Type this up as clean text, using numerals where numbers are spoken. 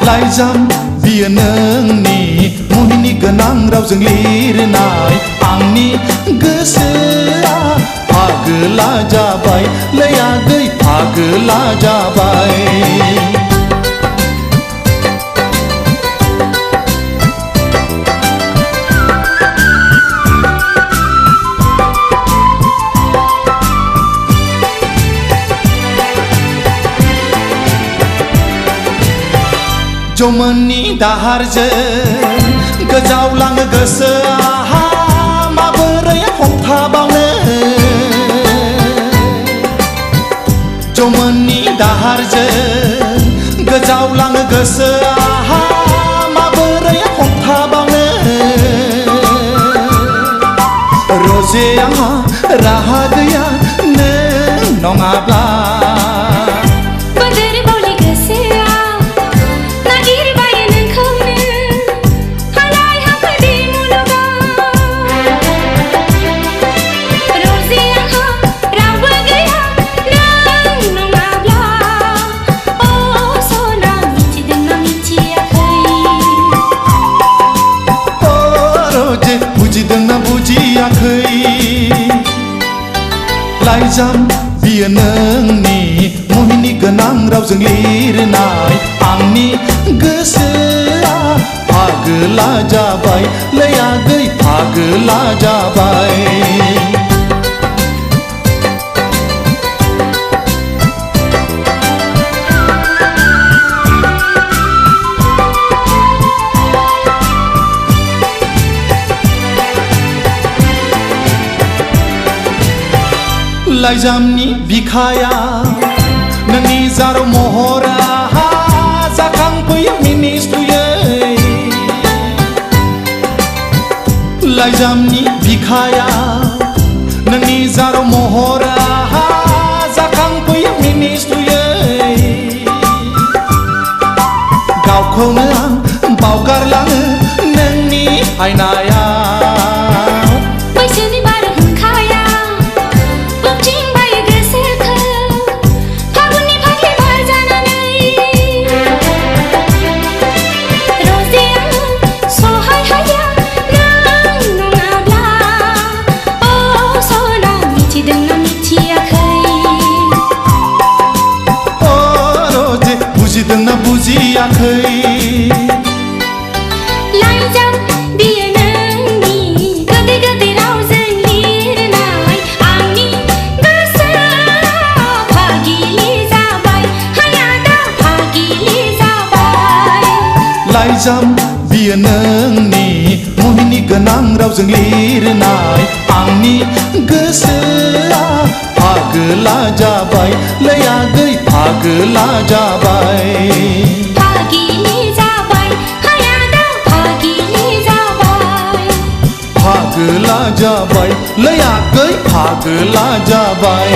लाइजाम बियो नोंनि मुहिनि गोनां रावजों लिरनाय आंनि गोसोआ फागोला जाबाय लै आगै फागोला जाबाय। जौमोननि दाहारजों गोजावलाङो गोसोआ माबोरै हमथाबावनो। जौमोननि दाहारजों गोजावलाङो गोसोआ माबोरै हमथाबावनो। रजे आंहा राहा गैया नों नङाब्ला। बुजिदोंना बुजियाखै लाइजाम बियो नोंनि मुहिनि गोनां रावजों लिरनाय आंनि गोसोआ फागोला जाबाय लै आगै फागोला जाबाय। लाइजामनि बिखाया नोंनि जारौ महरा जाखांफैयो मिनिस्लुयै। लाइजामनि बिखाया नोंनि जारौ महरा जाखांफैयो मिनिस्लुयै। गावखौनो आं बावगारलाङो नोंनि आयनाया। बुजिदोंना बुजियाखै लाइजाम बियो नोंनि गोदै गोदै रावजों लिरनाय आंनि गोसोआ फागिलि जाबाय हायादा फागिलि जाबाय। लाइजाम बियो नोंनि मुहिनि गोनां रावजों लिरनाय आंनि गोसोआ फागोला जाबाय लै आगै फागोला जाबाय। फागिलि जाबाय हायादा फागिलि जाबाय। फागोला जाबाय लै आगै फागोला जाबाय।